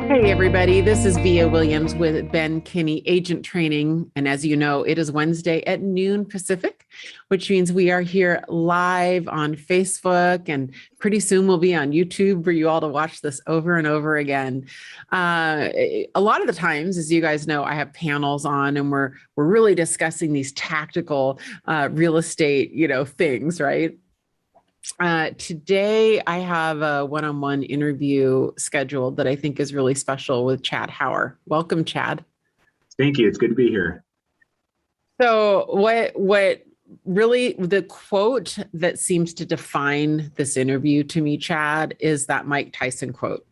Hey, everybody. This is Via Williams with Ben Kinney Agent Training. And as you know, it is Wednesday at noon Pacific, which means we are here live on Facebook. And pretty soon we'll be on YouTube for you all to watch this over and over again. A lot of the times, as you guys know, I have panels on and we're really discussing these tactical real estate, things, right? Today, I have a one-on-one interview scheduled that I think is really special with Chad Hauer. Welcome, Chad. Thank you. It's good to be here. So what really the quote that seems to define this interview to me, Chad, is that Mike Tyson quote.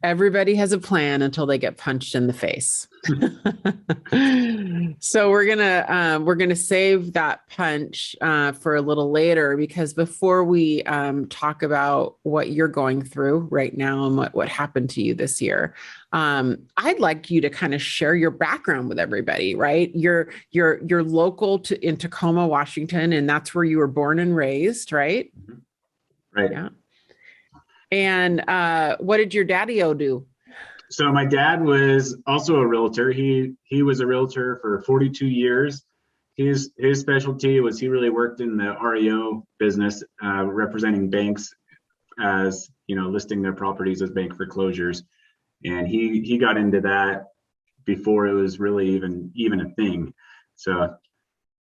Everybody has a plan until they get punched in the face. So we're gonna save that punch for a little later, because before we talk about what you're going through right now and what happened to you this year, I'd like you to kind of share your background with everybody. Right, you're local in Tacoma, Washington, and that's where you were born and raised, right? Right. Yeah. And what did your daddy-o do? So my dad was also a realtor. He was a realtor for 42 years. His specialty was he really worked in the REO business, representing banks as, listing their properties as bank foreclosures. And he got into that before it was really even a thing. So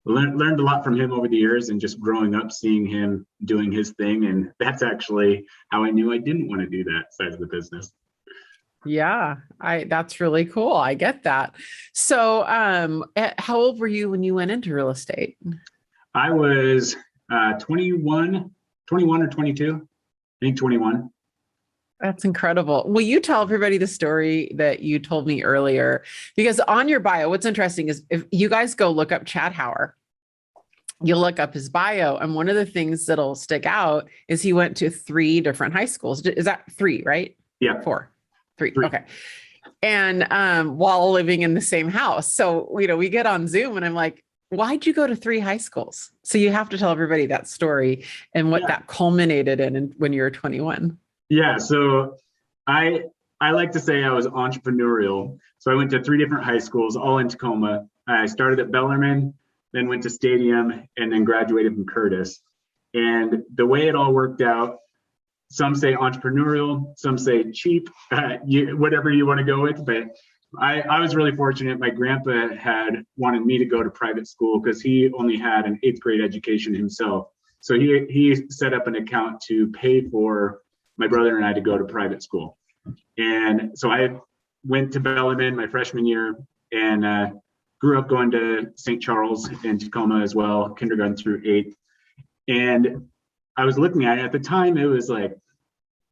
learned a lot from him over the years, and just growing up seeing him doing his thing. And that's actually how I knew I didn't want to do that side of the business. Yeah, that's really cool. I get that. So how old were you when you went into real estate? I was 21 or 22. I think 21. That's incredible. Will you tell everybody the story that you told me earlier? Because on your bio, what's interesting is if you guys go look up Chad Hauer, you'll look up his bio, and one of the things that'll stick out is he went to 3 different high schools. Is that 3, right? Yeah. 4. 3. Okay. And while living in the same house. So, we get on Zoom and I'm like, why'd you go to 3 high schools? So you have to tell everybody that story and what that culminated in when you were 21. Yeah. So I like to say I was entrepreneurial. So I went to 3 different high schools, all in Tacoma. I started at Bellarmine, then went to Stadium, and then graduated from Curtis. And the way it all worked out, some say entrepreneurial, some say cheap, whatever you want to go with. But I was really fortunate. My grandpa had wanted me to go to private school because he only had an 8th grade education himself. So he set up an account to pay for my brother and I to go to private school. And so I went to Bellarmine my freshman year, and grew up going to St. Charles in Tacoma as well, kindergarten through 8th. And I was looking at it at the time, it was like,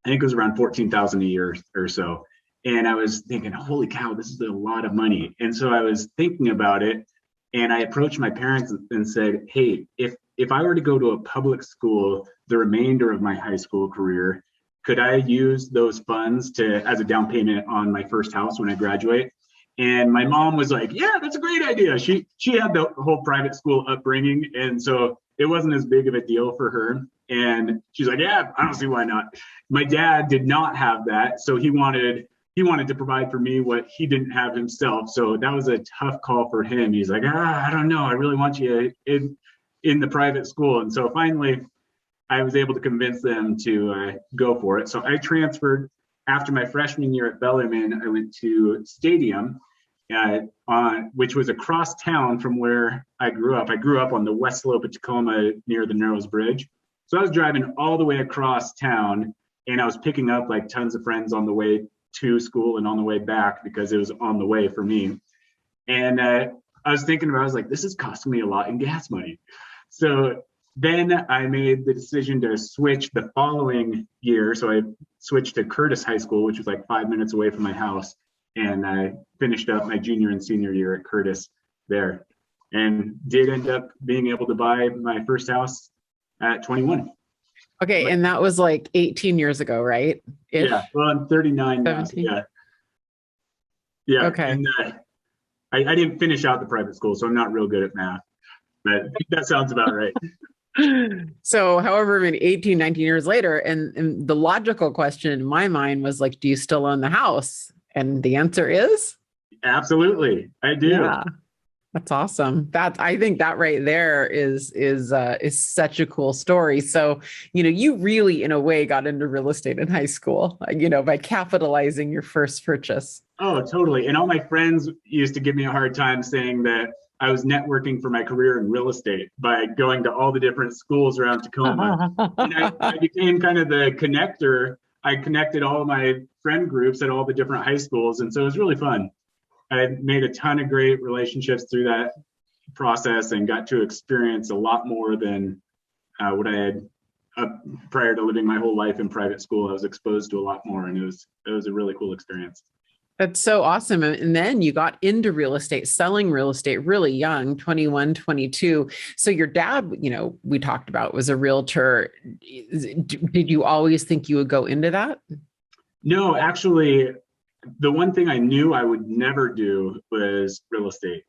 I think it was around $14,000 a year or so. And I was thinking, holy cow, this is a lot of money. And so I was thinking about it, and I approached my parents and said, hey, if I were to go to a public school the remainder of my high school career, could I use those funds as a down payment on my first house when I graduate? And my mom was like, yeah, that's a great idea. She had the whole private school upbringing, and so it wasn't as big of a deal for her. And she's like, yeah, I don't see why not. My dad did not have that, so he wanted to provide for me what he didn't have himself. So that was a tough call for him. He's like, I don't know, I really want you in the private school. And so finally, I was able to convince them to go for it. So I transferred after my freshman year at Bellarmine. I went to Stadium, which was across town from where I grew up. I grew up on the west slope of Tacoma near the Narrows Bridge. So I was driving all the way across town, and I was picking up like tons of friends on the way to school and on the way back because it was on the way for me. And I was thinking about, I was like, this is costing me a lot in gas money. So then I made the decision to switch the following year. So I switched to Curtis High School, which was like 5 minutes away from my house. And I finished up my junior and senior year at Curtis there, and did end up being able to buy my first house at 21. Okay. And that was like 18 years ago, right? Yeah. Well, I'm 39 now. So yeah. Yeah. Okay. And I didn't finish out the private school, so I'm not real good at math, but that sounds about right. So, however, many 18, 19 years later, and the logical question in my mind was like, do you still own the house? And the answer is, Absolutely, I do. yeah, that's awesome. That I think that right there is such a cool story. So, you really, in a way, got into real estate in high school, by capitalizing your first purchase. Oh, totally. And all my friends used to give me a hard time saying that I was networking for my career in real estate by going to all the different schools around Tacoma. And I became kind of the connector. I connected all of my friend groups at all the different high schools. And so it was really fun. I made a ton of great relationships through that process and got to experience a lot more than what I had prior to living my whole life in private school. I was exposed to a lot more, and it was a really cool experience. That's so awesome. And then you got into real estate, selling real estate really young, 21, 22. So your dad, we talked about, was a realtor. Did you always think you would go into that? No, actually, the one thing I knew I would never do was real estate,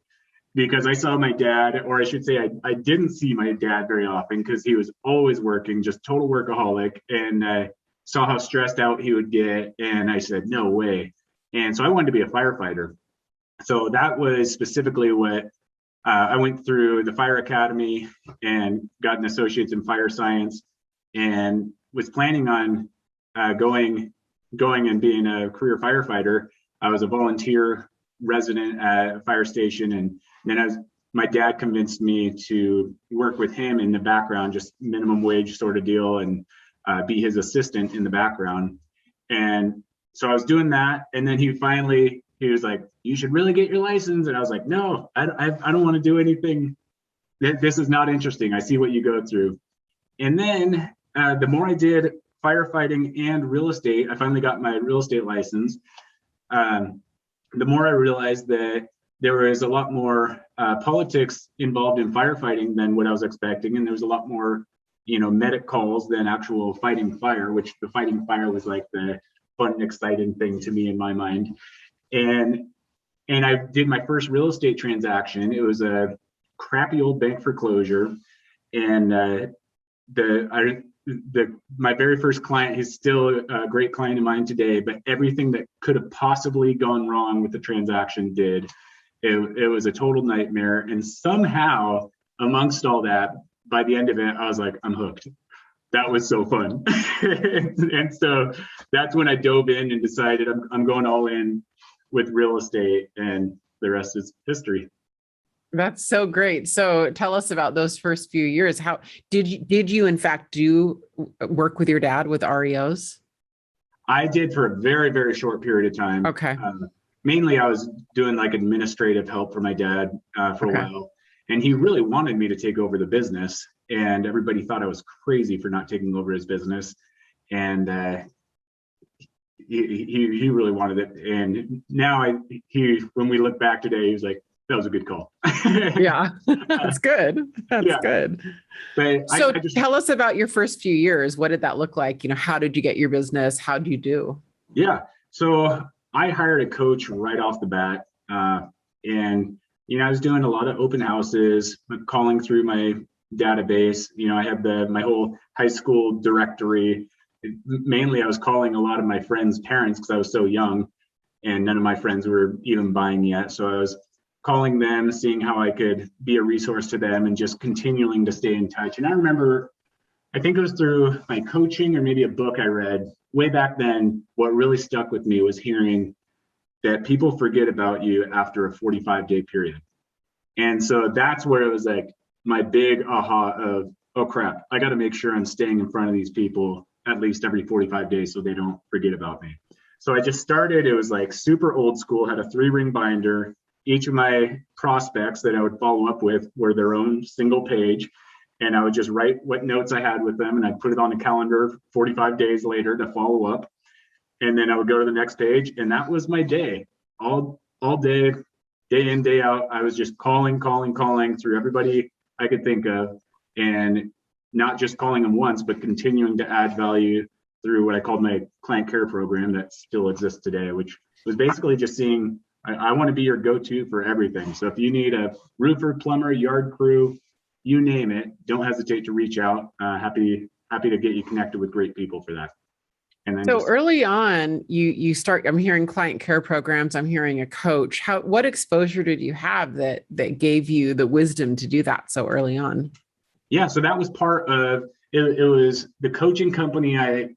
because I saw my dad, or I should say, I didn't see my dad very often because he was always working, just total workaholic, and saw how stressed out he would get. And I said, no way. And so I wanted to be a firefighter. So that was specifically what I went through the fire academy and got an associate's in fire science, and was planning on going and being a career firefighter. I was a volunteer resident at a fire station, and then my dad convinced me to work with him in the background, just minimum wage sort of deal, and be his assistant in the background. And so I was doing that, and then he was like, "You should really get your license." And I was like, "No, I don't want to do anything. This is not interesting. I see what you go through." And then the more I did firefighting and real estate, I finally got my real estate license. The more I realized that there was a lot more politics involved in firefighting than what I was expecting, and there was a lot more, medic calls than actual fighting fire, which the fighting fire was like the fun and exciting thing to me in my mind. And I did my first real estate transaction. It was a crappy old bank foreclosure, and my very first client, he's still a great client of mine today, but everything that could have possibly gone wrong with the transaction did. It was a total nightmare. And somehow, amongst all that, by the end of it, I was like, I'm hooked. That was so fun. And so that's when I dove in and decided I'm going all in with real estate, and the rest is history. That's so great. So tell us about those first few years. How did you in fact do work with your dad with REOs? I did for a very, very short period of time. Okay. Mainly I was doing like administrative help for my dad for a while. And he really wanted me to take over the business. And everybody thought I was crazy for not taking over his business. And he really wanted it. And now when we look back today, he was like, that was a good call. Yeah, that's good. That's good. But so tell us about your first few years. What did that look like? How did you get your business? How did you do? Yeah. So I hired a coach right off the bat. And, I was doing a lot of open houses, calling through my database. I had my whole high school directory. Mainly I was calling a lot of my friends' parents because I was so young, and none of my friends were even buying yet. So I was calling them, seeing how I could be a resource to them, and just continuing to stay in touch. And I remember, I think it was through my coaching or maybe a book I read way back then, what really stuck with me was hearing that people forget about you after a 45-day period. And so that's where it was like my big aha of, oh crap, I got to make sure I'm staying in front of these people at least every 45 days so they don't forget about me. So I just started, it was like super old school, had a 3-ring binder. Each of my prospects that I would follow up with were their own single page. And I would just write what notes I had with them, and I'd put it on a calendar 45 days later to follow up. And then I would go to the next page, and that was my day. All day, day in, day out, I was just calling through everybody I could think of, and not just calling them once, but continuing to add value through what I called my client care program that still exists today, which was basically just seeing, I want to be your go-to for everything. So if you need a roofer, plumber, yard crew, you name it, don't hesitate to reach out. Happy to get you connected with great people for that. And then so early on, you start, I'm hearing client care programs, I'm hearing a coach. What exposure did you have that gave you the wisdom to do that so early on? Yeah, so that was part of it. It was the coaching company I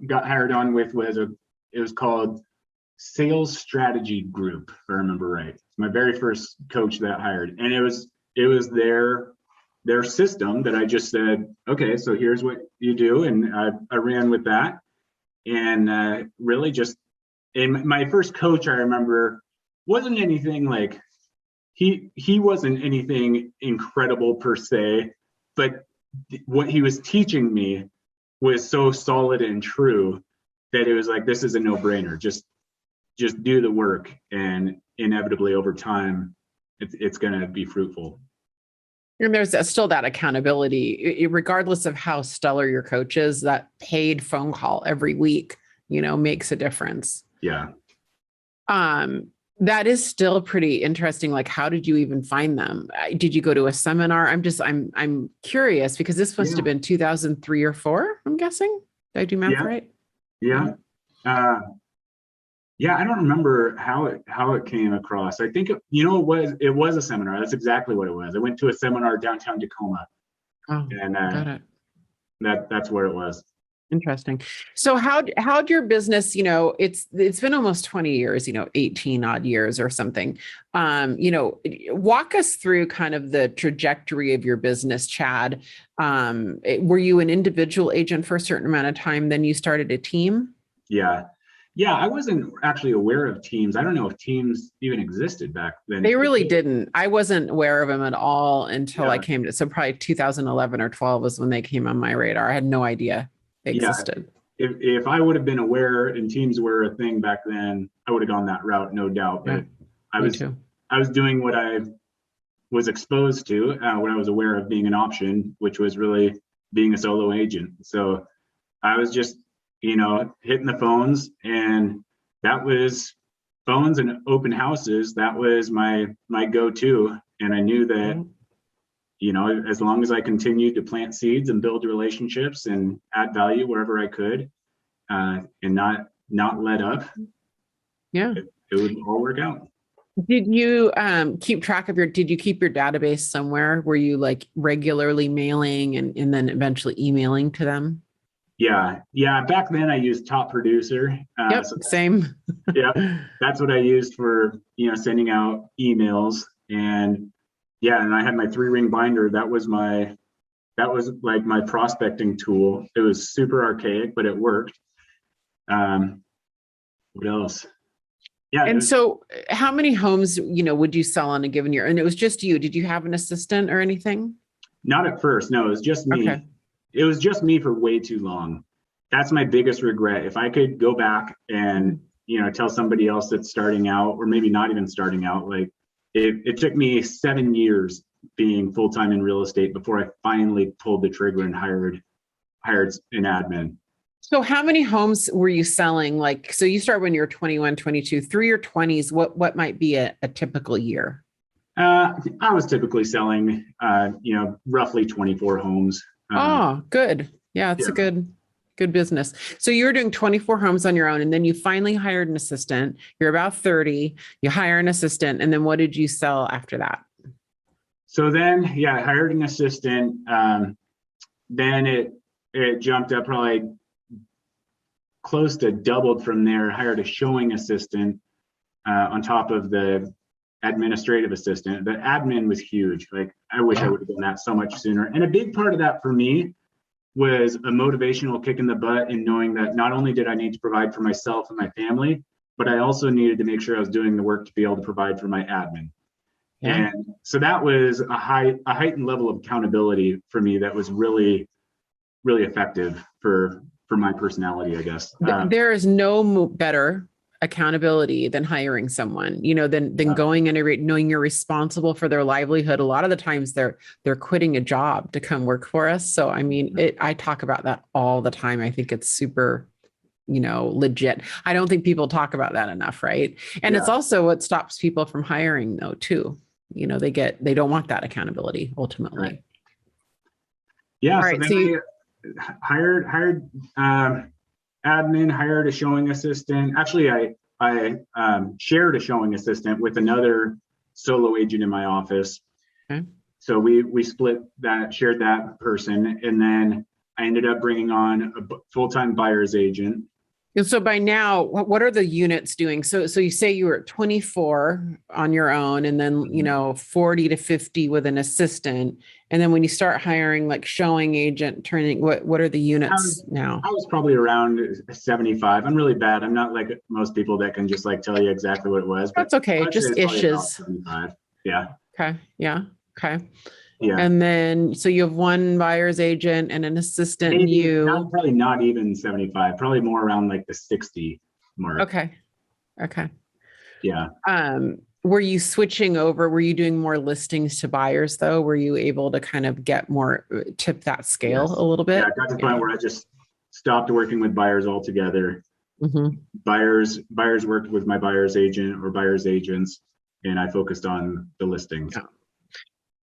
got hired on with it was called Sales Strategy Group, if I remember right. It's my very first coach that I hired, and it was their system that I just said, okay, so here's what you do, and I ran with that, and really just, and my first coach I remember wasn't anything like he wasn't anything incredible per se, but what he was teaching me was so solid and true that it was like, this is a no-brainer. Just do the work, and inevitably over time, it's going to be fruitful. And there's still that accountability, regardless of how stellar your coach is. That paid phone call every week, makes a difference. Yeah. That is still pretty interesting. Like, how did you even find them? Did you go to a seminar? I'm curious, because this must have been 2003 or 4, I'm guessing. Did I do math right? Yeah. Yeah, I don't remember how it came across. I think it was a seminar. That's exactly what it was. I went to a seminar downtown Tacoma. Oh, and got it. That's where it was. Interesting. So how'd your business, it's been almost 20 years, 18 odd years or something. Walk us through kind of the trajectory of your business, Chad. Were you an individual agent for a certain amount of time, then you started a team? Yeah. Yeah, I wasn't actually aware of teams. I don't know if teams even existed back then. They really didn't. I wasn't aware of them at all until I came to, so probably 2011 or 12 was when they came on my radar. I had no idea they existed. If I would have been aware and teams were a thing back then, I would have gone that route, no doubt. But I was doing what I was exposed to, what I was aware of being an option, which was really being a solo agent. So I was just hitting the phones, and that was phones and open houses. That was my go-to. And I knew that, as long as I continued to plant seeds and build relationships and add value wherever I could, and not let up, it would all work out. Did you keep track of did you keep your database somewhere? Were you like regularly mailing and then eventually emailing to them? Yeah. Back then I used Top Producer. Same. That's what I used for, sending out emails. And I had my 3-ring binder. That was like my prospecting tool. It was super archaic, but it worked. What else? Yeah. And so how many homes, would you sell on a given year? And it was just you. Did you have an assistant or anything? Not at first. No, it was just me. Okay. It was just me for way too long. That's my biggest regret. If I could go back and, tell somebody else that's starting out, or maybe not even starting out, like it took me 7 years being full-time in real estate before I finally pulled the trigger and hired an admin. So how many homes were you selling? So you start when you're 21, 22, through your 20s, what might be a typical year? I was typically selling, roughly 24 homes. Oh, good. Yeah, it's a good business. So you were doing 24 homes on your own, and then you finally hired an assistant. You're about 30, you hire an assistant. And then what did you sell after that? So then, I hired an assistant. Then it jumped up probably close to doubled from there. Hired a showing assistant on top of the administrative assistant. The admin was huge. Like, I wish I would have done that so much sooner. And a big part of that for me was a motivational kick in the butt, in knowing that not only did I need to provide for myself and my family, but I also needed to make sure I was doing the work to be able to provide for my admin. Yeah. And so that was a heightened level of accountability for me that was really, really effective for my personality, I guess. There is no better accountability than hiring someone, than going and knowing you're responsible for their livelihood. A lot of the times they're quitting a job to come work for us. So, I mean, I talk about that all the time. I think it's super, legit. I don't think people talk about that enough. Right. And it's also what stops people from hiring though, too. They don't want that accountability ultimately. Yeah. All So right. then So you, I hired admin, hired a showing assistant. Actually, I shared a showing assistant with another solo agent in my office. okay. So we split that, shared that person, and then I ended up bringing on a full-time buyer's agent. And so by now, what are the units doing? So you say you were at 24 on your own, and then, 40 to 50 with an assistant. And then when you start hiring like showing agent, turning, what are the units now? I was probably around 75. I'm really bad. I'm not like most people that can just like tell you exactly what it was, but That's okay. I'd say Just it's probably about issues. 75. Yeah. Okay. Yeah. Okay. Yeah. And then, so you have one buyer's agent and an assistant and Maybe not, you. probably not even 75, probably more around like the 60 mark. Okay. Okay. Yeah. Were you switching over? Were you doing more listings to buyers though? Were you able to kind of get more, tip that scale Yes. a little bit? Yeah. I got to the point where I just stopped working with buyers altogether. Mm-hmm. Buyers worked with my buyer's agent or buyer's agents, and I focused on the listings. Yeah.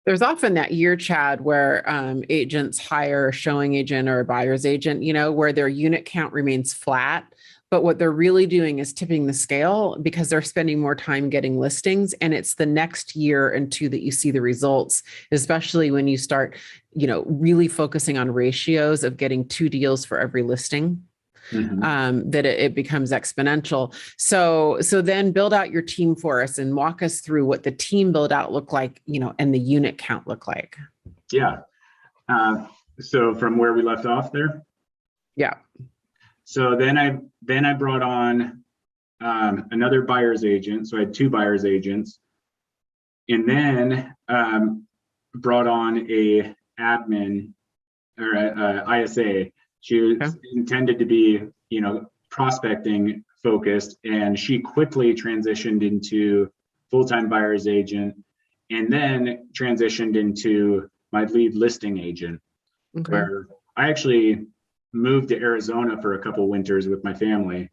There's often that year, Chad, where agents hire a showing agent or a buyer's agent, where their unit count remains flat. But what they're really doing is tipping the scale because they're spending more time getting listings. And it's the next year and two that you see the results, especially when you start, really focusing on ratios of getting 2 deals for every listing. Mm-hmm. That it becomes exponential. So then build out your team for us and walk us through what the team build out look like, and the unit count look like. Yeah. So from where we left off there. Yeah. So then I brought on another buyer's agent. So I had 2 buyer's agents, and then brought on a admin or a ISA. She was intended to be, prospecting focused, and she quickly transitioned into full-time buyer's agent, and then transitioned into my lead listing agent, where I actually moved to Arizona for a couple winters with my family,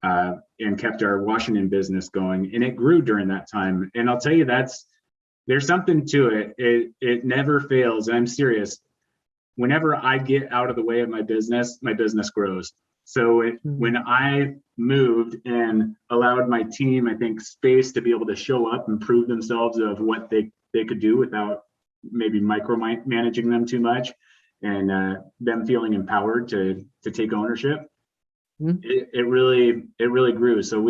and kept our Washington business going, and it grew during that time. And I'll tell you, there's something to it. It never fails. And I'm serious. Whenever I get out of the way of my business grows. So when I moved and allowed my team, I think, space to be able to show up and prove themselves of what they could do without maybe micromanaging them too much, and them feeling empowered to take ownership, it really grew. So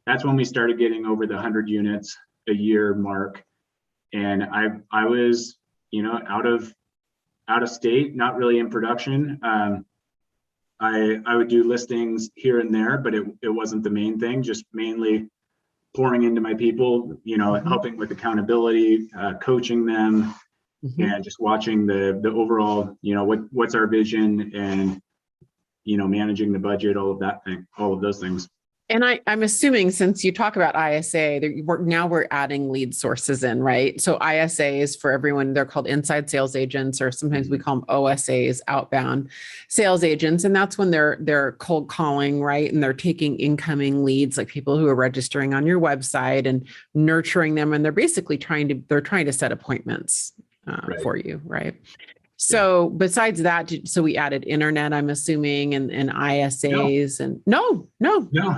that's when we started getting over the 100 units a year mark, and I was out of state, not really in production. I would do listings here and there, but it wasn't the main thing, just mainly pouring into my people, helping with accountability, coaching them, and just watching the overall, what's our vision, and, managing the budget, all of those things. And I'm assuming, since you talk about ISA, now we're adding lead sources in, right? So ISAs, for everyone, they're called inside sales agents, or sometimes we call them OSAs, outbound sales agents. And that's when they're cold calling, right? And they're taking incoming leads, like people who are registering on your website, and nurturing them. And they're basically trying to set appointments for you, right? So besides that, so we added internet, I'm assuming, and ISAs, and no.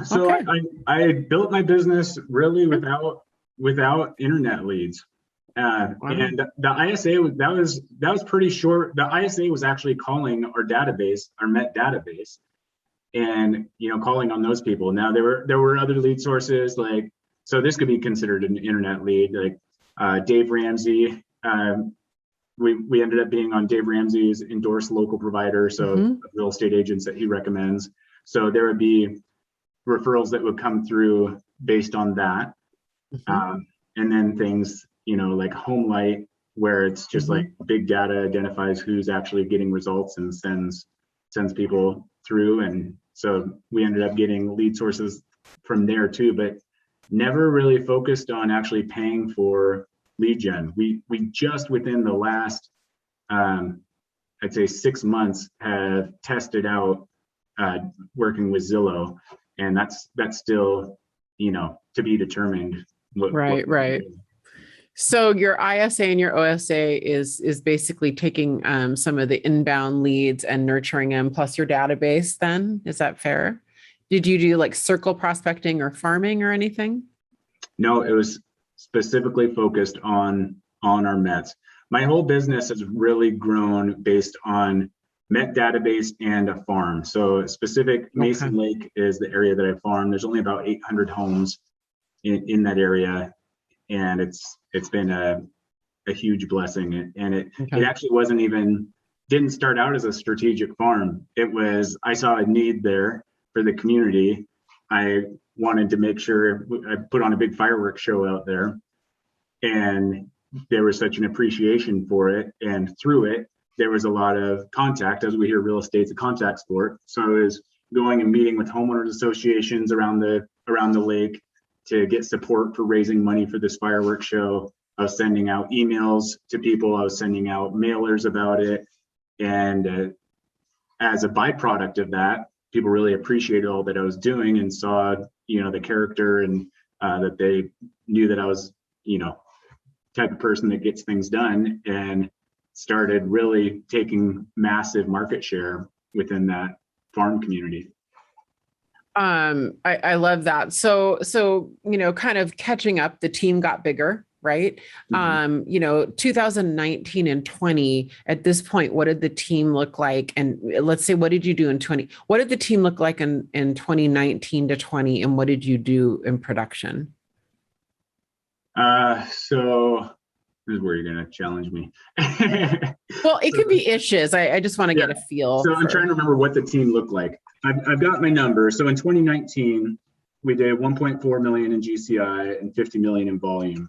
So okay. I built my business really without internet leads. And the ISA that was pretty short. The ISA was actually calling our database, our Met database, and calling on those people. Now there were other lead sources, like, so this could be considered an internet lead, like Dave Ramsey. We ended up being on Dave Ramsey's endorsed local provider, so real estate agents that he recommends. So there would be referrals that would come through based on that. And then things, like HomeLight, where it's just like big data identifies who's actually getting results and sends people through. And so we ended up getting lead sources from there too, but never really focused on actually paying for lead gen. We just within the last, I'd say 6 months, have tested out working with Zillow, and that's still, to be determined. Right. So your ISA and your OSA is basically taking some of the inbound leads and nurturing them, plus your database then? Is that fair? Did you do like circle prospecting or farming or anything? No, it was specifically focused on our Mets. My whole business has really grown based on Met database and a farm. So specific Mason Lake is the area that I farm. There's only about 800 homes in that area, and it's been a huge blessing. And it actually didn't start out as a strategic farm. It was, I saw a need there for the community. I wanted to make sure I put on a big fireworks show out there, and there was such an appreciation for it. And through it, there was a lot of contact. As we hear, real estate's a contact sport. So I was going and meeting with homeowners associations around the lake to get support for raising money for this fireworks show. I was sending out emails to people. I was sending out mailers about it. And as a byproduct of that, people really appreciated all that I was doing and saw, the character, and that they knew that I was, type of person that gets things done, and started really taking massive market share within that farm community. I love that. So, kind of catching up, the team got bigger, right? 2019 and 20, at this point, what did the team look like? And let's say, what did you do in 20? What did the team look like in 2019 to 20? And what did you do in production? So this is where you're going to challenge me. Well, it could be issues. I just want to get a feel. So I'm trying to remember what the team looked like. I've got my numbers. So in 2019, we did 1.4 million in GCI and 50 million in volume.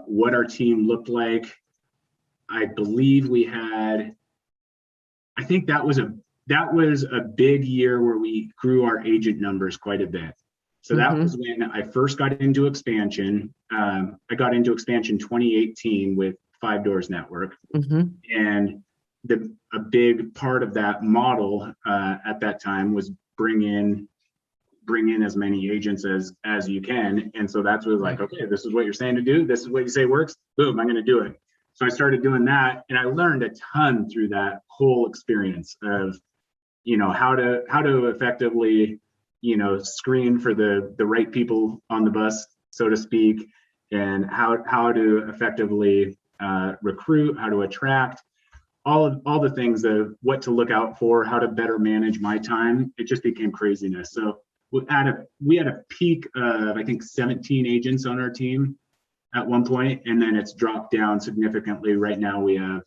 What our team looked like, I believe we had, I think that was a big year where we grew our agent numbers quite a bit. So that was when I first got into expansion. I got into expansion 2018 with 5 Doors Network. And a big part of that model at that time was bring in as many agents as you can. And so that's what like, okay, this is what you're saying to do. This is what you say works. Boom, I'm going to do it. So I started doing that, and I learned a ton through that whole experience of, how to effectively, screen for the right people on the bus, so to speak, and how to effectively recruit, how to attract, all the things of what to look out for, how to better manage my time. It just became craziness. So we had a peak of, I think, 17 agents on our team at one point, and then it's dropped down significantly. Right now we have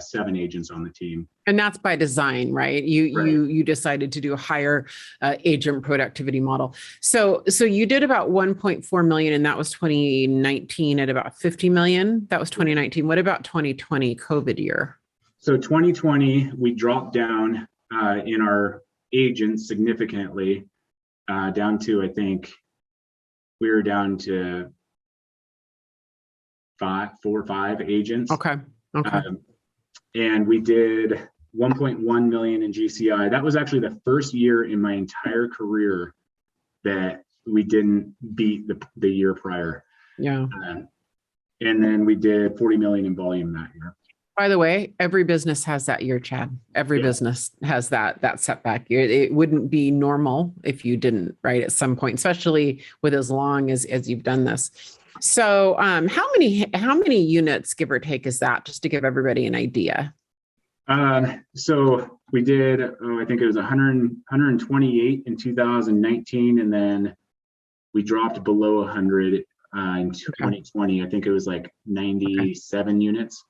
7 agents on the team. And that's by design, right? You decided to do a higher agent productivity model. So you did about 1.4 million, and that was 2019 at about 50 million. That was 2019. What about 2020, COVID year? So 2020, we dropped down in our agents significantly, down to, I think we were down to 4 or 5 agents. Okay. And we did 1.1 million in GCI. That was actually the first year in my entire career that we didn't beat the year prior. Yeah. And then we did 40 million in volume that year. By the way, every business has that year, Chad. Every business has that setback year. It wouldn't be normal if you didn't, right? At some point, especially with as long as you've done this. So how many units, give or take, is that, just to give everybody an idea? So we did, I think it was 128 in 2019, and then we dropped below 100 in 2020. I think it was like 97 units.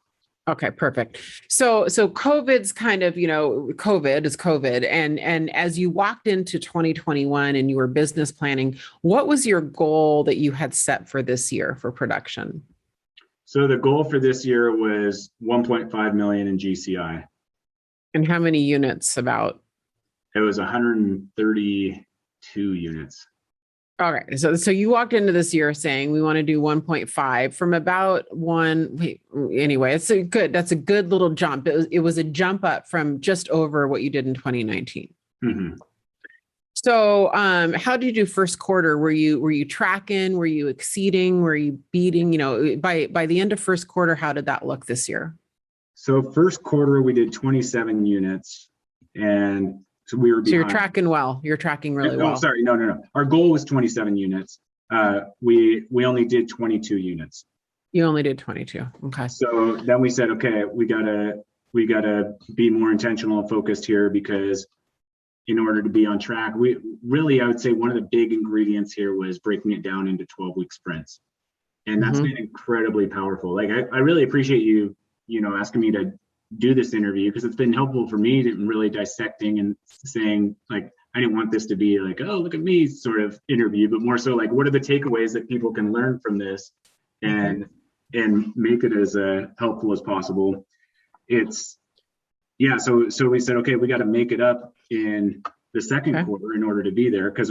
Okay, perfect. So COVID's kind of, COVID is COVID. And as you walked into 2021 and you were business planning, what was your goal that you had set for this year for production? So the goal for this year was 1.5 million in GCI. And how many units about? It was 132 units. All right. So you walked into this year saying we want to do 1.5 from about anyway, it's that's a good little jump. It was a jump up from just over what you did in 2019. So, how did you do first quarter? Were you tracking? Were you exceeding? Were you beating? By the end of first quarter, how did that look this year? So first quarter, we did 27 units, and so we were So you're behind. tracking well. You're tracking really Oh, well. sorry, no. Our goal was 27 units. We only did 22 units. You only did 22. Okay. So then we said, okay, we gotta be more intentional and focused here, because in order to be on track, I would say one of the big ingredients here was breaking it down into 12-week sprints. And that's been incredibly powerful. Like, I really appreciate you asking me to do this interview, because it's been helpful for me to really dissecting and saying, like, I didn't want this to be like, oh, look at me sort of interview, but more so like, what are the takeaways that people can learn from this and make it as helpful as possible. So we said, okay, we got to make it up in the second quarter in order to be there, because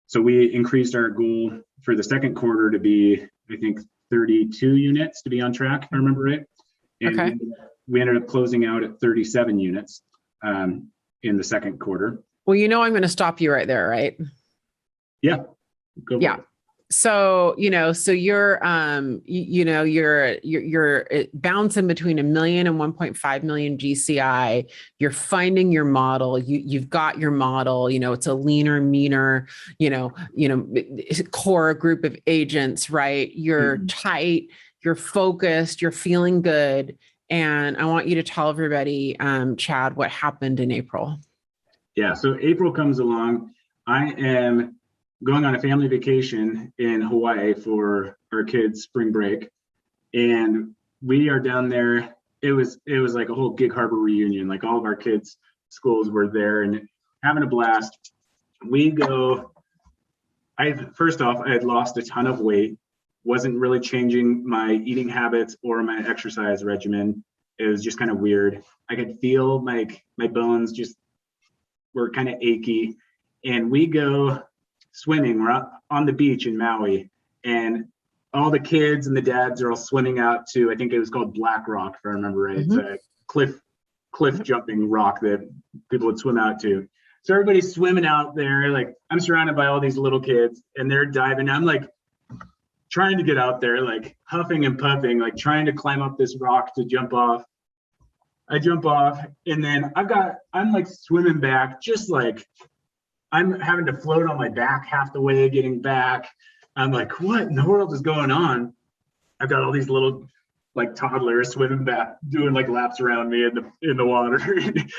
so we increased our goal for the second quarter to be, I think, 32 units to be on track, if I remember right. And we ended up closing out at 37 units in the second quarter. Well, I'm going to stop you right there, right? Yeah. Yeah. So, so you're bouncing between 1 million and 1.5 million GCI. You're finding your model. You've got your model. It's a leaner, meaner, core group of agents, right? You're tight. You're focused. You're feeling good. And I want you to tell everybody, Chad, what happened in April. Yeah. So April comes along. I am going on a family vacation in Hawaii for our kids' spring break. And we are down there. It was like a whole Gig Harbor reunion. Like, all of our kids' schools were there and having a blast. We go, first off, I had lost a ton of weight, wasn't really changing my eating habits or my exercise regimen. It was just kind of weird. I could feel my bones just were kind of achy. And we go swimming. We're out on the beach in Maui, and all the kids and the dads are all swimming out to, I think it was called Black Rock, if I remember right. It's a cliff jumping rock that people would swim out to. So everybody's swimming out there. Like, I'm surrounded by all these little kids, and they're diving. I'm like trying to get out there, like huffing and puffing, like trying to climb up this rock to jump off. I jump off, and then I'm like swimming back, just like I'm having to float on my back half the way getting back. I'm like, what in the world is going on? I've got all these little like toddlers swimming back, doing like laps around me in the water.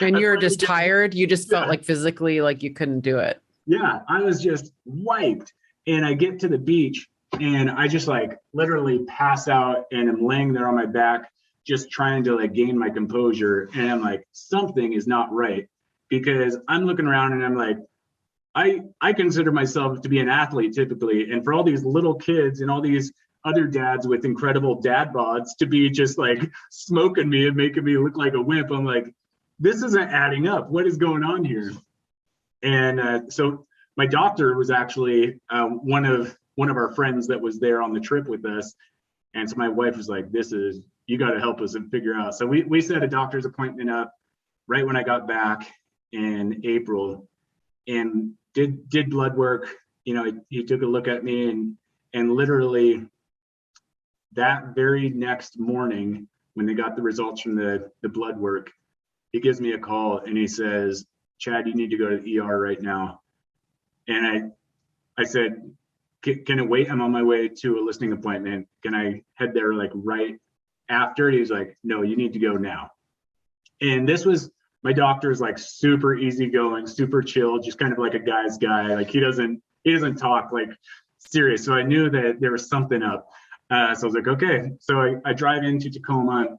And you're just tired. You just felt like physically like you couldn't do it. Yeah, I was just wiped. And I get to the beach, and I just like literally pass out, and I'm laying there on my back, just trying to like gain my composure. And I'm like, something is not right, because I'm looking around and I'm like, I consider myself to be an athlete typically. And for all these little kids and all these other dads with incredible dad bods to be just like smoking me and making me look like a wimp, I'm like, this isn't adding up. What is going on here? And so my doctor was actually one of our friends that was there on the trip with us. And so my wife was like, you got to help us and figure out. So we set a doctor's appointment up right when I got back in April, and did blood work. He took a look at me, and literally that very next morning, when they got the results from the blood work, he gives me a call and he says, Chad, you need to go to the ER right now. And I said, can I wait? I'm on my way to a listening appointment. Can I head there like right after? He's like, no, you need to go now. And this was, my doctor is like super easygoing, super chill, just kind of like a guy's guy. Like, he doesn't talk like serious. So I knew that there was something up. So I was like, okay. So I drive into Tacoma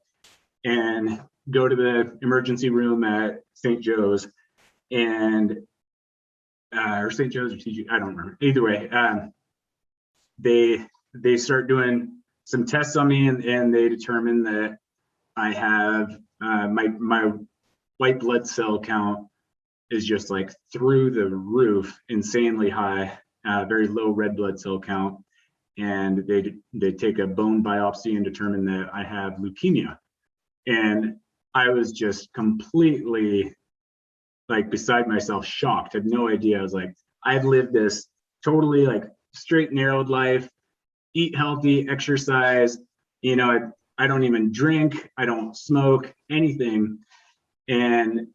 and go to the emergency room at St. Joe's, and or St. Joe's or TG, I don't remember. Either way, they start doing some tests on me, and they determine that I have my white blood cell count is just like through the roof, insanely high, very low red blood cell count. And they take a bone biopsy and determine that I have leukemia. And I was just completely like beside myself, shocked, had no idea. I was like, I've lived this totally like straight narrowed life, eat healthy, exercise, you know, I don't even drink, I don't smoke, anything. And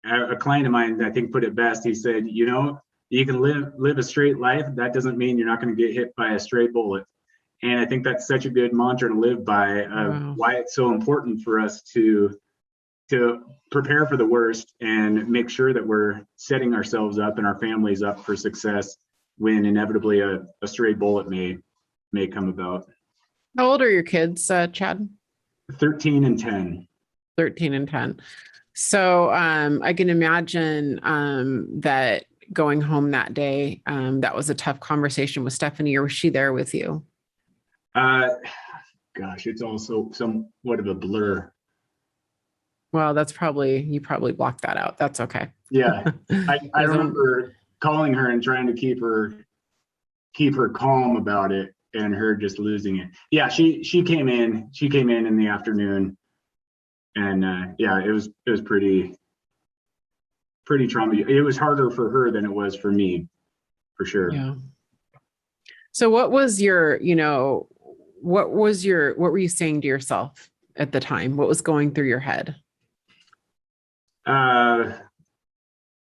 a client of mine, I think, put it best. He said, you know, you can live a straight life. That doesn't mean you're not going to get hit by a stray bullet. And I think that's such a good mantra to live by, Wow. why it's so important for us to prepare for the worst and make sure that we're setting ourselves up and our families up for success when inevitably a stray bullet may come about. How old are your kids, Chad? 13 and 10. 13 and 10. So I can imagine that going home that day, that was a tough conversation with Stephanie, or was she there with you? Gosh, it's also somewhat of a blur. Well, you probably blocked that out. That's okay. Yeah, I remember calling her and trying to keep her calm about it, and her just losing it. Yeah, she came in in the afternoon, and yeah, it was pretty traumatic. It was harder for her than it was for me, for sure. Yeah. So what were you saying to yourself at the time? What was going through your head?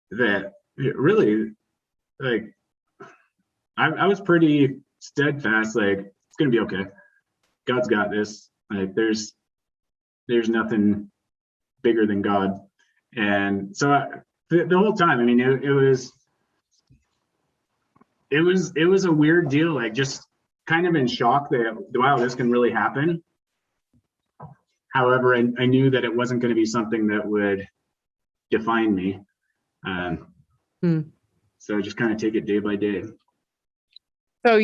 That it really, like, I was pretty steadfast, like, it's gonna be okay. God's got this. Like, there's nothing bigger than God. And so the whole time, I mean, it was a weird deal, like, just kind of in shock that, wow, this can really happen. However, I knew that it wasn't going to be something that would define me. So just kind of take it day by day. So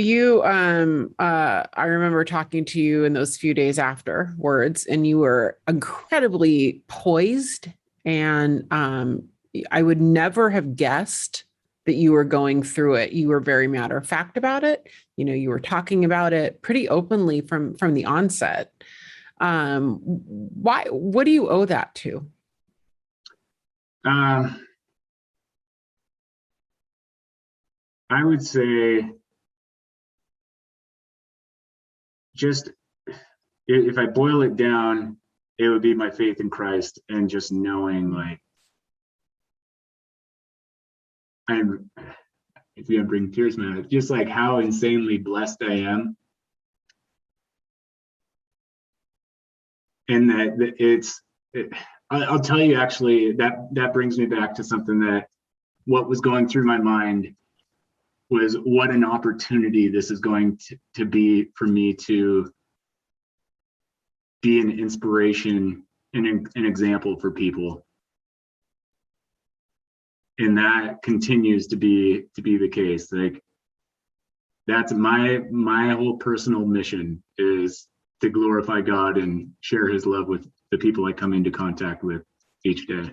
I remember talking to you in those few days afterwards, and you were incredibly poised, and I would never have guessed that you were going through it. You were very matter of fact about it. You know, you were talking about it pretty openly from the onset. What do you owe that to? I would say, just if I boil it down, it would be my faith in Christ, and just knowing, like, if you bring tears, man, just like how insanely blessed I am. And I'll tell you, actually, that brings me back to something that what was going through my mind was, what an opportunity this is going to be for me to be an inspiration and an example for people. And that continues to be the case. Like, that's my whole personal mission, is to glorify God and share his love with the people I come into contact with each day.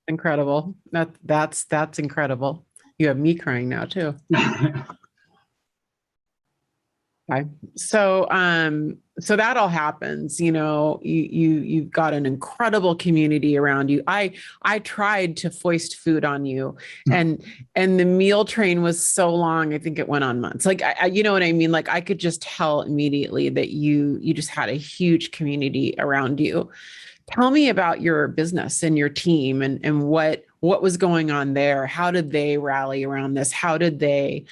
Incredible. That's incredible. You have me crying now too. Okay. So that all happens, you know, you've got an incredible community around you. I tried to foist food on you, and the meal train was so long. I think it went on months. Like, you know what I mean? Like, I could just tell immediately that you just had a huge community around you. Tell me about your business and your team, and what was going on there. How did they rally around this? How did they,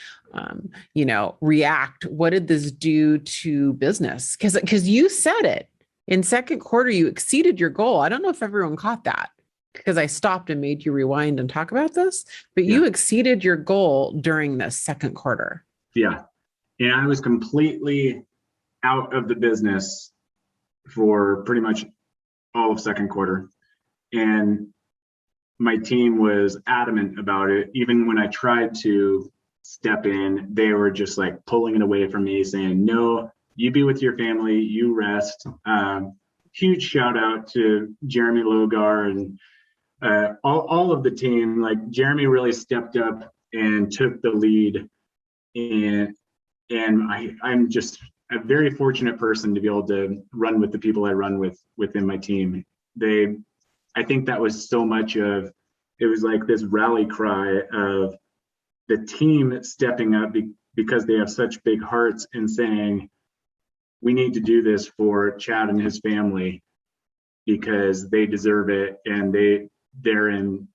react? What did this do to business? Because you said it in second quarter, you exceeded your goal. I don't know if everyone caught that, because I stopped and made you rewind and talk about this, but you exceeded your goal during this second quarter. Yeah. And I was completely out of the business for pretty much all of second quarter. And my team was adamant about it. Even when I tried to step in, they were just like pulling it away from me, saying, no, you be with your family, you rest. Huge shout out to Jeremy Logar and all of the team. Like, Jeremy really stepped up and took the lead. And I'm just a very fortunate person to be able to run with the people I run with within my team. I think that was so much of, it was like this rally cry of the team stepping up because they have such big hearts and saying, we need to do this for Chad and his family because they deserve it, and they're in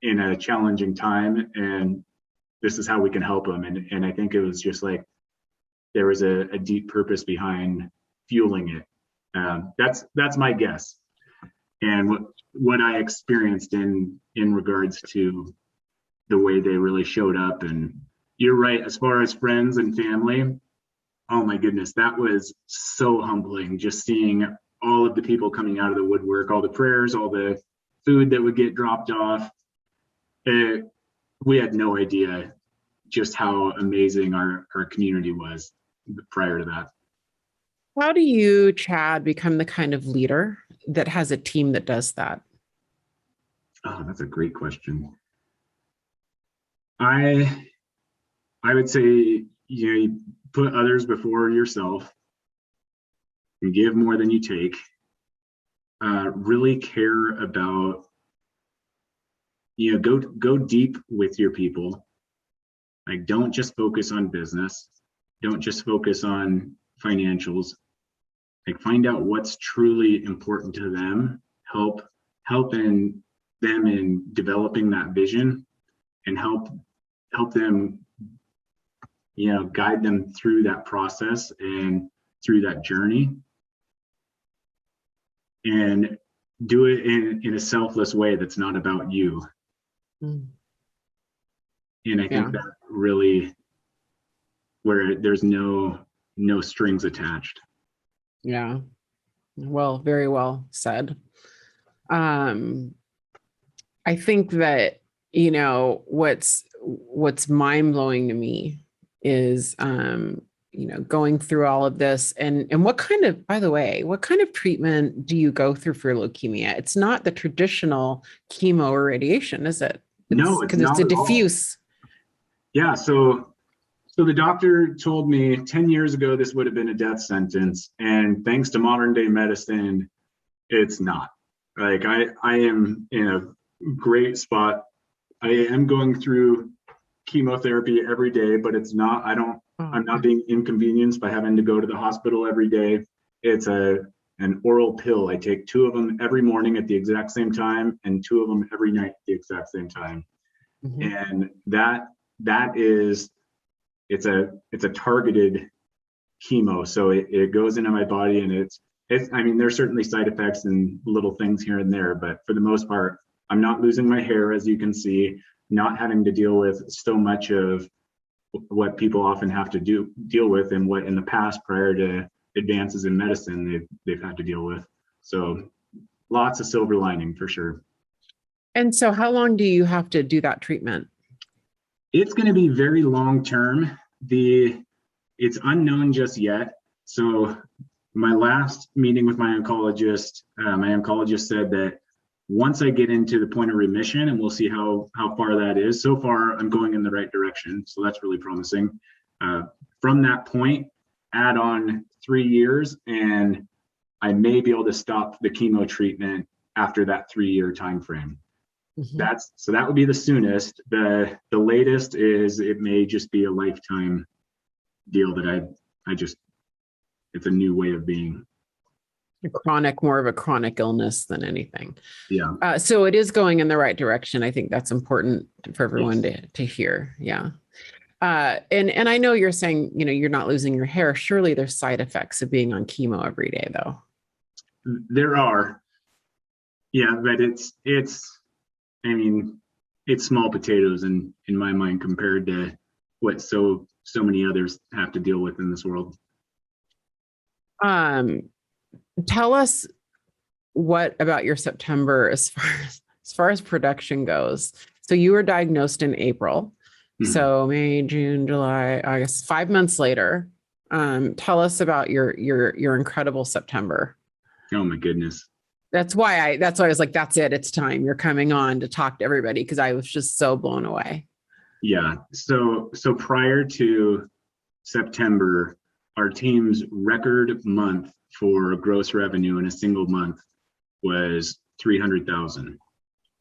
a challenging time, and this is how we can help them. And I think it was just like there was a deep purpose behind fueling it. That's my guess, and what I experienced in regards to the way they really showed up. And you're right, as far as friends and family, oh my goodness, that was so humbling, just seeing all of the people coming out of the woodwork, all the prayers, all the food that would get dropped off. We had no idea just how amazing our community was prior to that. How do you, Chad, become the kind of leader that has a team that does that? Oh, that's a great question. I would say, you put others before yourself and give more than you take. Really care about, go deep with your people. Like, don't just focus on business. Don't just focus on financials. Like, find out what's truly important to them. Help them in developing that vision, and help them, guide them through that process and through that journey, and do it in a selfless way that's not about you. And I think that really, where there's no strings attached. Yeah. Well, very well said. I think that, what's mind-blowing to me is, going through all of this, and what kind of treatment do you go through for leukemia? It's not the traditional chemo or radiation, is it? No, it's not a at all. diffuse. Yeah. So the doctor told me 10 years ago this would have been a death sentence, and thanks to modern day medicine, it's not. Like, I am in a great spot. I am going through chemotherapy every day, but it's not, I'm not being inconvenienced by having to go to the hospital every day. It's an oral pill. I take 2 of them every morning at the exact same time, and 2 of them every night at the exact same time. And that is, it's a targeted chemo. So it goes into my body, and it's, I mean, there's certainly side effects and little things here and there, but for the most part, I'm not losing my hair, as you can see, not having to deal with so much of what people often have to deal with, and what in the past, prior to advances in medicine, they've had to deal with. So lots of silver lining for sure. And so how long do you have to do that treatment? It's going to be very long term. It's unknown just yet. So my last meeting with my oncologist said that once I get into the point of remission, and we'll see how far that is. So far, I'm going in the right direction. So that's really promising. From that point, add on 3 years, and I may be able to stop the chemo treatment after that 3-year time frame. So that would be the soonest. The latest is, it may just be a lifetime deal that it's a new way of being. More of a chronic illness than anything. Yeah. So it is going in the right direction. I think that's important for everyone to hear. Yeah. And I know you're saying, you're not losing your hair. Surely there's side effects of being on chemo every day, though. There are. Yeah, but it's small potatoes in my mind compared to what so many others have to deal with in this world. Tell us what about your September as far as production goes. So you were diagnosed in April. So May, June, July, August, 5 months later. Tell us about your incredible September. Oh my goodness. That's why I was like, that's it. It's time. You're coming on to talk to everybody, because I was just so blown away. Yeah. So prior to September, our team's record month for gross revenue in a single month was $300,000.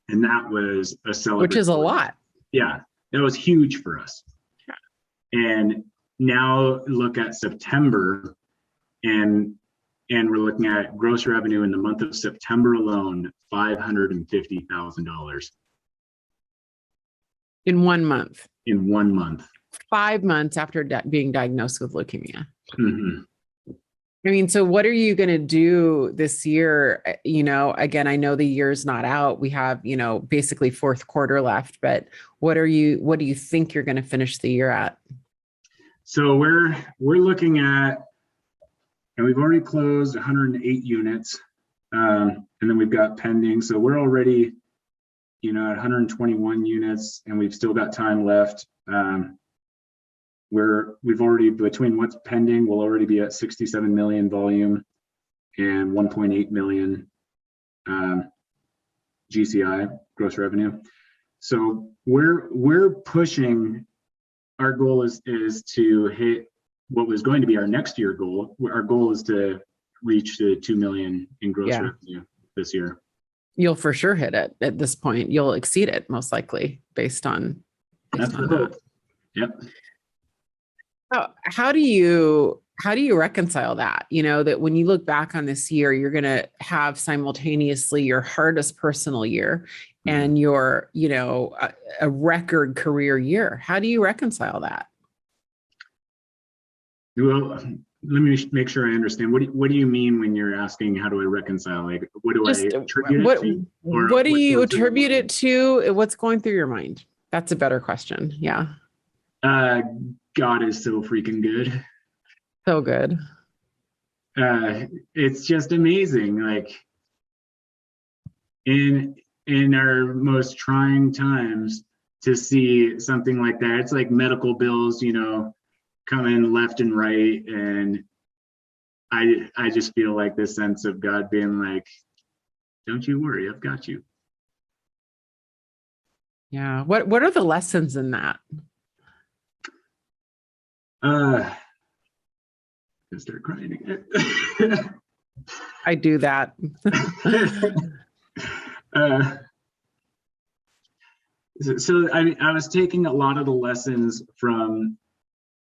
And that was a celebration. Which is a lot. Yeah, that was huge for us. And now look at September, and we're looking at gross revenue in the month of September alone, $550,000. In 1 month. In 1 month. 5 months after being diagnosed with leukemia. Mm-hmm. I mean, so what are you going to do this year? You know, again, I know the year's not out. We have, you know, basically fourth quarter left, but what do you think you're going to finish the year at? So we're looking at, and we've already closed 108 units, and then we've got pending. So we're already, you know, at 121 units, and we've still got time left. We've already, between what's pending, we'll already be at 67 million volume and 1.8 million GCI, gross revenue. So we're pushing. Our goal is to hit what was going to be our next year goal. Our goal is to reach the 2 million in gross revenue this year. You'll for sure hit it at this point. You'll exceed it most likely based on that. Yep. How do you reconcile that? You know, that when you look back on this year, you're going to have simultaneously your hardest personal year and your, you know, a record career year. How do you reconcile that? Well, let me make sure I understand. What do you mean when you're asking how do I reconcile? Like, what do I attribute it to? What do you attribute it to? What's going through your mind? That's a better question. Yeah. God is so freaking good. So good. It's just amazing. Like in our most trying times, to see something like that. It's like medical bills, you know, coming left and right, and I just feel like this sense of God being like, "Don't you worry, I've got you." Yeah. What are the lessons in that? I start crying again. I do that. So I was taking a lot of the lessons from,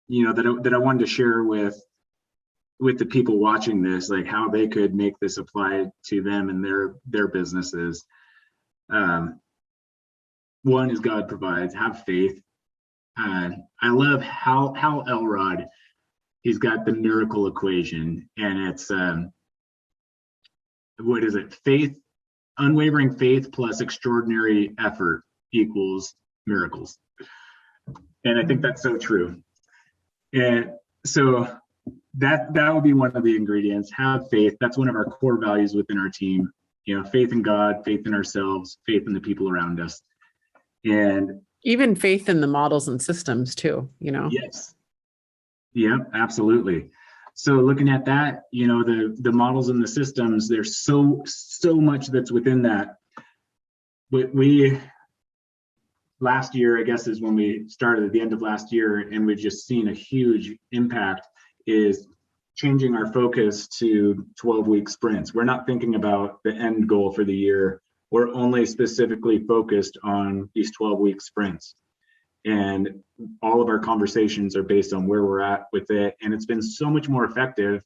you know, that I wanted to share with the people watching this, like how they could make this apply to them and their businesses. One is God provides. Have faith. I love how Elrod, he's got the miracle equation, and it's what is it? Faith, unwavering faith plus extraordinary effort equals miracles. And I think that's so true. And so that would be one of the ingredients. Have faith. That's one of our core values within our team. You know, faith in God, faith in ourselves, faith in the people around us. And even faith in the models and systems too, you know? Yes. Yeah, absolutely. So looking at that, you know, the models and the systems, there's so much that's within that. We last year, I guess, is when we started at the end of last year, and we've just seen a huge impact, is changing our focus to 12-week sprints. We're not thinking about the end goal for the year. We're only specifically focused on these 12-week sprints. And all of our conversations are based on where we're at with it. And it's been so much more effective,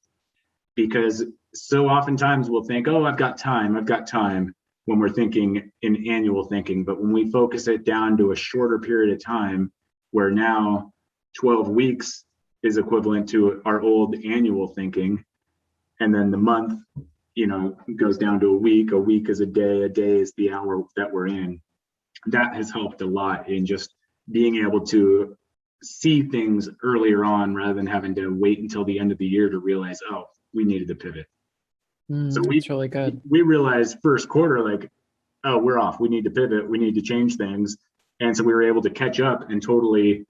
because so oftentimes we'll think, oh, I've got time when we're thinking in annual thinking. But when we focus it down to a shorter period of time, where now 12 weeks is equivalent to our old annual thinking, and then the month, you know, goes down to a week is a day is the hour that we're in. That has helped a lot in just being able to see things earlier on, rather than having to wait until the end of the year to realize, oh, we needed to pivot. So that's really good. We realized first quarter, like, oh, we're off. We need to pivot. We need to change things. And so we were able to catch up and totally,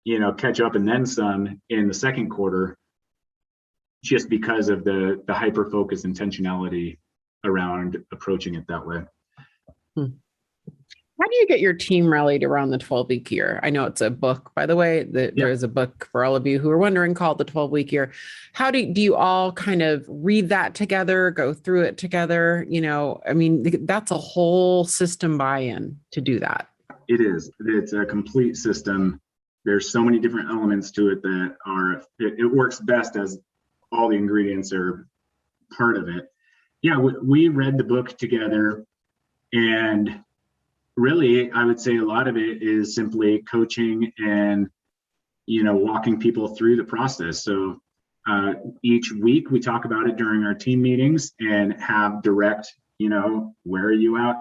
you know, catch up and then some in the second quarter, just because of the hyper-focus intentionality around approaching it that way. How do you get your team rallied around the 12-week year? I know it's a book, by the way. Yeah. There is a book for all of you who are wondering called The 12-Week Year. How do you all kind of read that together, go through it together? I mean, that's a whole system buy-in to do that. It is. It's a complete system. There's so many different elements to it that it works best as all the ingredients are part of it. Yeah, we read the book together, and really, I would say a lot of it is simply coaching and, walking people through the process. So each week we talk about it during our team meetings and have direct, where are you at?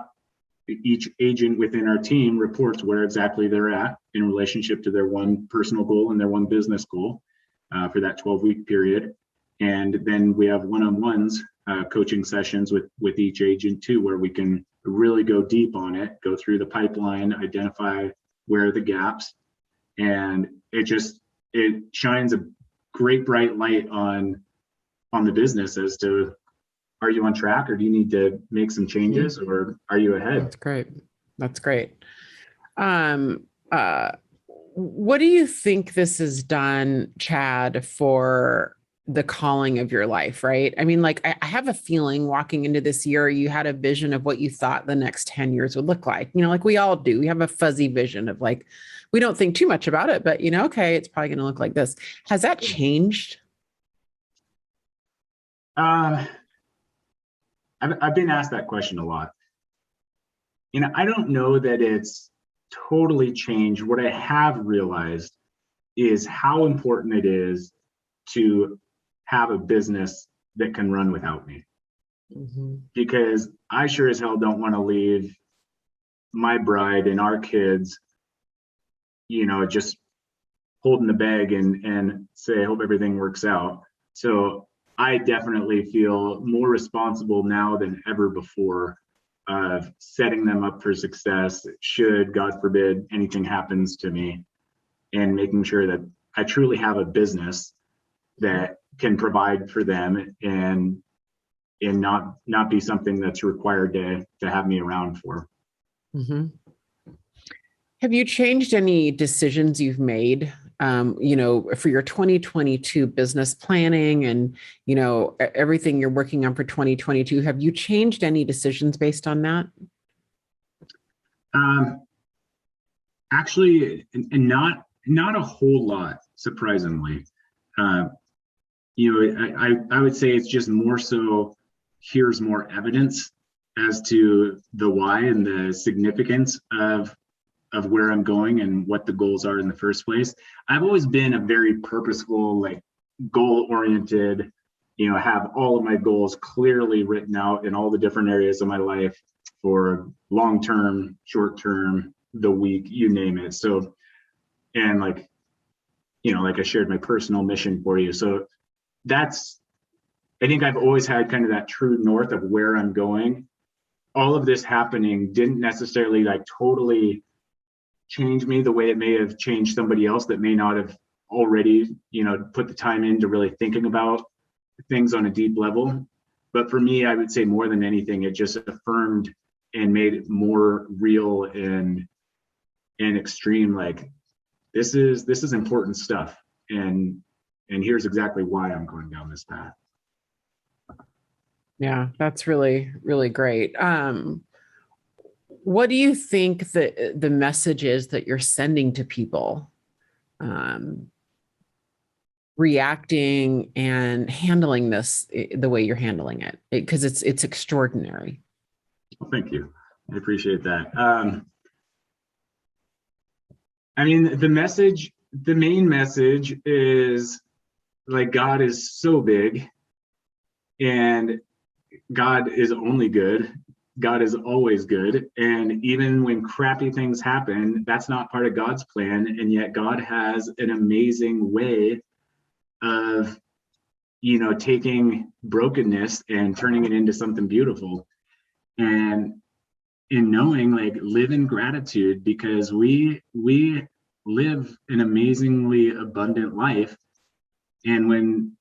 Each agent within our team reports where exactly they're at in relationship to their one personal goal and their one business goal for that 12-week period. And then we have one-on-ones, coaching sessions with each agent too, where we can really go deep on it, go through the pipeline, identify where are the gaps. And it shines a great bright light on the business as to, are you on track, or do you need to make some changes, or are you ahead? That's great. What do you think this has done, Chad, for the calling of your life, right? I mean, like, I have a feeling walking into this year, you had a vision of what you thought the next 10 years would look like. Like we all do. We have a fuzzy vision of, like, we don't think too much about it, but okay, it's probably going to look like this. Has that changed? I've been asked that question a lot. I don't know that it's totally changed. What I have realized is how important it is to have a business that can run without me. Mm-hmm. Because I sure as hell don't want to leave my bride and our kids, just holding the bag and say, I hope everything works out. So I definitely feel more responsible now than ever before of setting them up for success should, God forbid, anything happens to me, and making sure that I truly have a business that can provide for them and not be something that's required to have me around for. Mm-hmm. Have you changed any decisions you've made, for your 2022 business planning and, everything you're working on for 2022? Have you changed any decisions based on that? Actually, and not a whole lot, surprisingly. I would say it's just more so, here's more evidence as to the why and the significance of where I'm going and what the goals are in the first place. I've always been a very purposeful, like, goal-oriented, have all of my goals clearly written out in all the different areas of my life for long-term, short-term, the week, you name it. So, and like I shared my personal mission for you. So I think I've always had kind of that true north of where I'm going. All of this happening didn't necessarily like totally change me the way it may have changed somebody else that may not have already, put the time into really thinking about things on a deep level. But for me, I would say more than anything, it just affirmed and made it more real and extreme. Like, this is important stuff. And here's exactly why I'm going down this path. Yeah, that's really, really great. What do you think the message is that you're sending to people, reacting and handling this the way you're handling it? Because it's extraordinary. Well, thank you. I appreciate that. I mean, the main message is, like, God is so big, and God is only good. God is always good. And even when crappy things happen, that's not part of God's plan. And yet God has an amazing way of, taking brokenness and turning it into something beautiful. And in knowing, like, live in gratitude, because we live an amazingly abundant life. And when,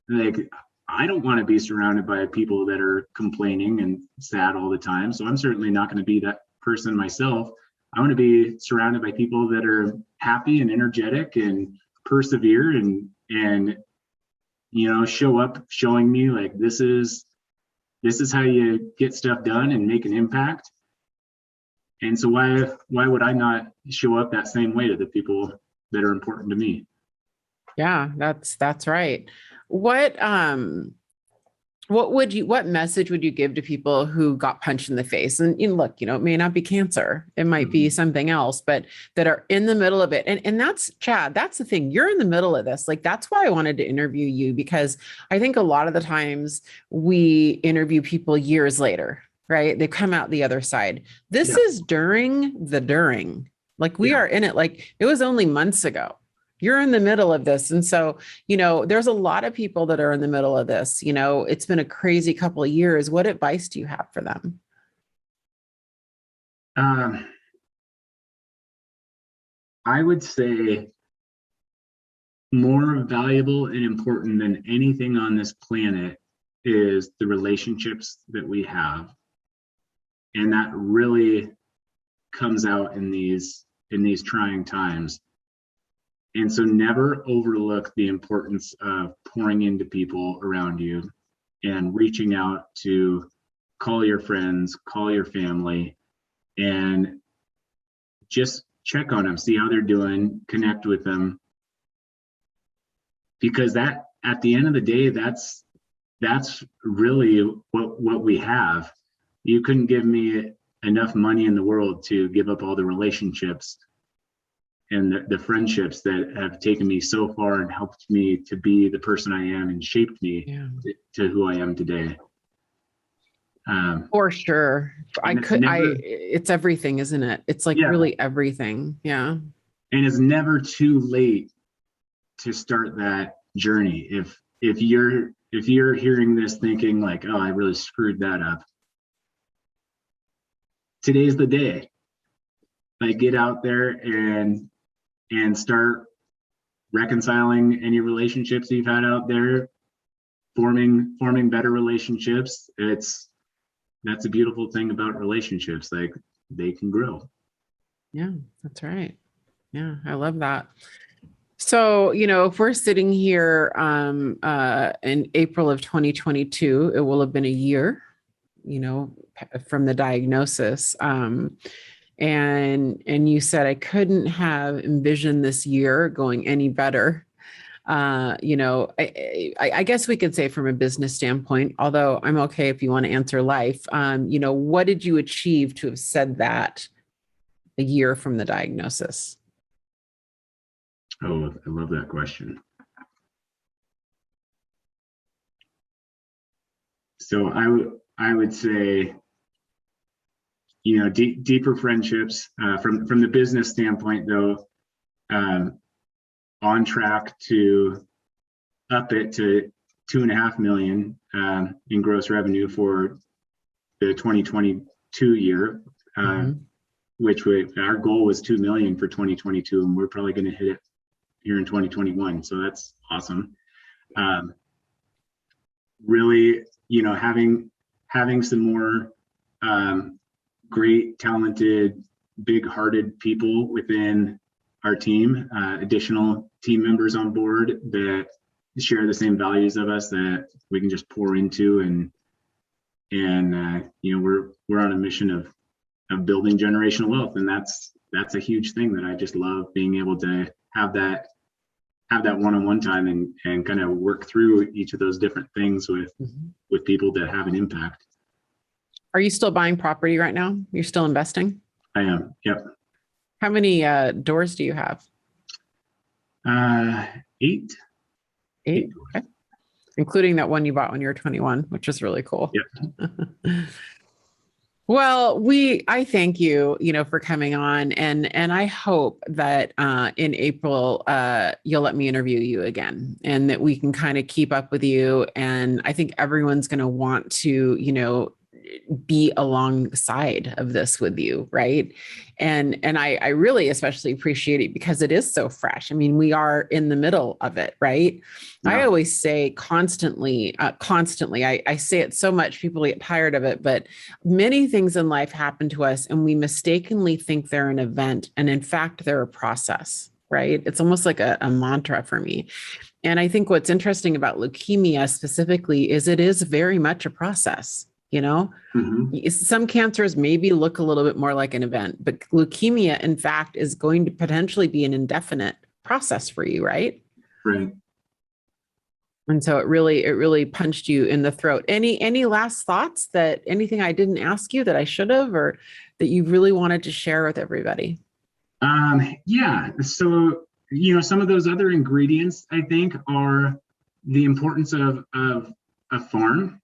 like, I don't want to be surrounded by people that are complaining and sad all the time. So I'm certainly not going to be person myself. I want to be surrounded by people that are happy and energetic and persevere and show up showing me like this is how you get stuff done and make an impact. And so why would I not show up that same way to the people that are important to me? Yeah, that's right. What message would you give to people who got punched in the face? And look, it may not be cancer, it might be something else, but that are in the middle of it. And that's, Chad, that's the thing. You're in the middle of this. Like, that's why I wanted to interview you, because I think a lot of the times we interview people years later, right? They come out the other side. This is during. Like, we are in it. Like, it was only months ago. You're in the middle of this. And so, there's a lot of people that are in the middle of this. It's been a crazy couple of years. What advice do you have for them? I would say more valuable and important than anything on this planet is the relationships that we have. And that really comes out in these trying times. And so never overlook the importance of pouring into people around you and reaching out to call your friends, call your family, and just check on them, see how they're doing, connect with them. Because that, at the end of the day, that's really what we have. You couldn't give me enough money in the world to give up all the relationships and the friendships that have taken me so far and helped me to be the person I am and shaped me to who I am today. For sure. It's everything, isn't it? It's like really everything. Yeah. And it's never too late to start that journey. If you're hearing this thinking like, oh, I really screwed that up, today's the day. Like, get out there and start reconciling any relationships you've had out there, forming better relationships. That's a beautiful thing about relationships. Like, they can grow. Yeah, that's right. Yeah, I love that. So, if we're sitting here in April of 2022, it will have been a year, from the diagnosis. And you said I couldn't have envisioned this year going any better. I guess we could say from a business standpoint, although I'm okay if you want to answer life, what did you achieve to have said that a year from the diagnosis? Oh, I love that question. So I would say, deeper friendships. From the business standpoint, though, on track to up it to 2.5 million in gross revenue for the 2022 year, which our goal was 2 million for 2022, and we're probably going to hit it here in 2021. So that's awesome. Really, having some more great, talented, big-hearted people within our team, additional team members on board that share the same values of us that we can just pour into, and we're on a mission of building generational wealth, and that's a huge thing that I just love, being able to have that one-on-one time and kind of work through each of those different things with people that have an impact. Are you still buying property right now? You're still investing? I am. Yep. How many doors do you have? 8. 8. Okay. Including that one you bought when you were 21, which is really cool. Yep. Well, I thank you, for coming on, and I hope that in April you'll let me interview you again, and that we can kind of keep up with you. And I think everyone's going to want to, be alongside of this with you, right? And I really especially appreciate it because it is so fresh. I mean, we are in the middle of it, right? Yeah. I always say constantly, I say it so much, people get tired of it, but many things in life happen to us and we mistakenly think they're an event. And in fact, they're a process, right? It's almost like a mantra for me. And I think what's interesting about leukemia specifically is it is very much a process, you know? Mm-hmm. Some cancers maybe look a little bit more like an event, but leukemia, in fact, is going to potentially be an indefinite process for you, right? Right. And so it really punched you in the throat. Any last thoughts, that anything I didn't ask you that I should have, or that you really wanted to share with everybody? Yeah. So, some of those other ingredients, I think, are the importance of a farm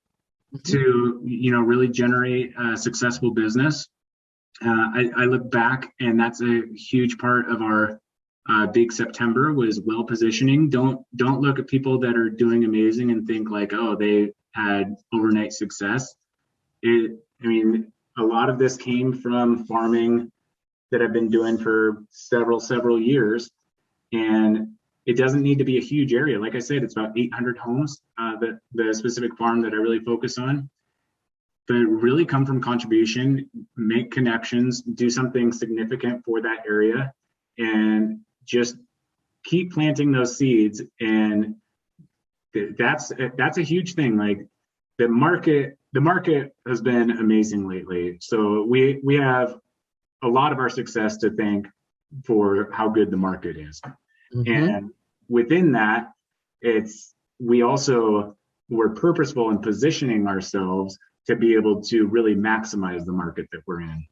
to, really generate a successful business. I look back, and that's a huge part of our big September was well positioning. Don't look at people that are doing amazing and think like, oh, they had overnight success. A lot of this came from farming that I've been doing for several years, and it doesn't need to be a huge area. Like I said, it's about 800 homes, the specific farm that I really focus on. But really come from contribution, make connections, do something significant for that area, and just keep planting those seeds. And that's a huge thing. Like the market has been amazing lately. So we have a lot of our success to thank for how good the market is. Mm-hmm. And within that, we're purposeful in positioning ourselves to be able to really maximize the market that we're in.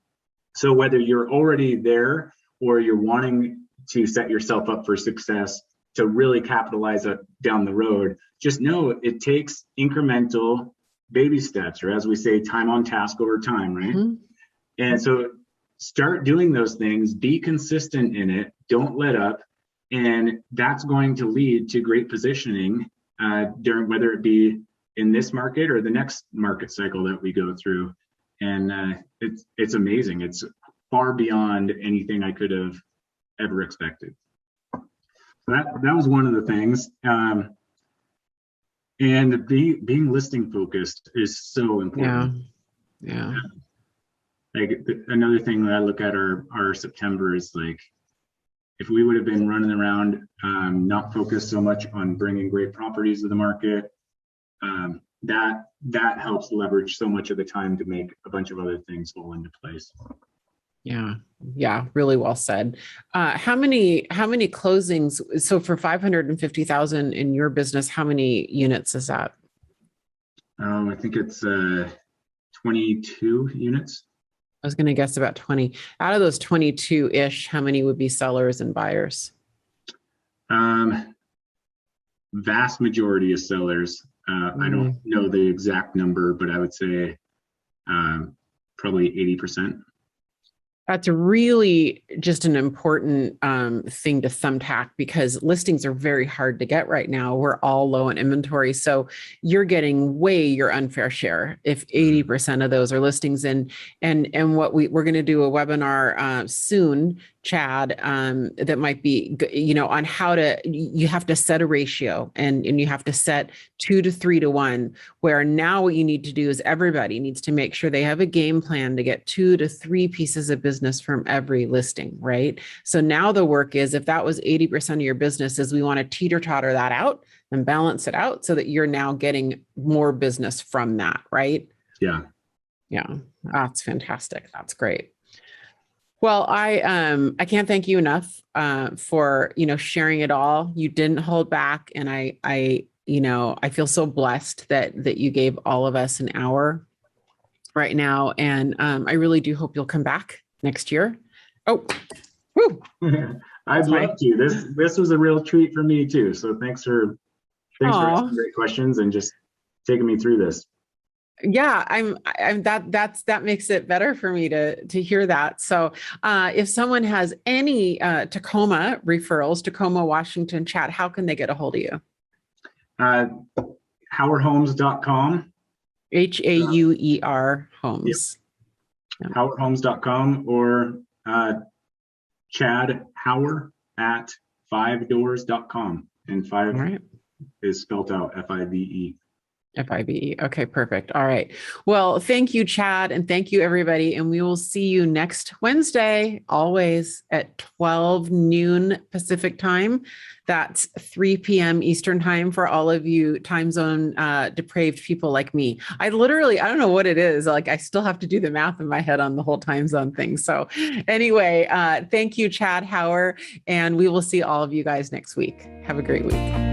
So whether you're already there or you're wanting to set yourself up for success to really capitalize down the road, just know it takes incremental baby steps, or as we say, time on task over time, right? Mm-hmm. And so start doing those things, be consistent in it, don't let up, and that's going to lead to great positioning during, whether it be in this market or the next market cycle that we go through. And it's amazing. It's far beyond anything I could have ever expected. So that was one of the things. And being listing focused is so important. Yeah. Like another thing that I look at our September is like, if we would have been running around, not focused so much on bringing great properties to the market, that helps leverage so much of the time to make a bunch of other things fall into place. Yeah, really well said. How many closings? So for 550,000 in your business, how many units is that? I think it's 22 units. I was going to guess about 20. Out of those 22-ish, how many would be sellers and buyers? Vast majority is sellers. I don't know the exact number, but I would say probably 80%. That's really just an important thing to thumbtack, because listings are very hard to get right now. We're all low in inventory. So you're getting way your unfair share if 80% of those are listings. And what we're going to do a webinar soon, Chad, that might be, on how you have to set a ratio and you have to set 2 to 3 to 1, where now what you need to do is everybody needs to make sure they have a game plan to get 2 to 3 pieces of business from every listing, right? So now the work is, if that was 80% of your business, is we want to teeter-totter that out and balance it out so that you're now getting more business from that, right? Yeah. That's fantastic. That's great. Well, I can't thank you enough for sharing it all. You didn't hold back, and I feel so blessed that you gave all of us an hour right now, and I really do hope you'll come back next year. Oh, woo! I'd love to. This was a real treat for me too. So thanks for asking great questions and just taking me through this. Yeah, that makes it better for me to hear that. So if someone has any Tacoma referrals, Tacoma, Washington, Chad, how can they get a hold of you? Hauerhomes.com. Hauer Homes. HauerHomes.com or Chad Hauer at 5doors.com. And 5 All right. is spelled out FIVE. FIBE. Okay, perfect. All right. Well, thank you, Chad, and thank you, everybody. And we will see you next Wednesday, always at 12 noon Pacific time. That's 3 p.m. Eastern time for all of you time zone depraved people like me. I don't know what it is. Like, I still have to do the math in my head on the whole time zone thing. So anyway, thank you, Chad Hauer, and we will see all of you guys next week. Have a great week.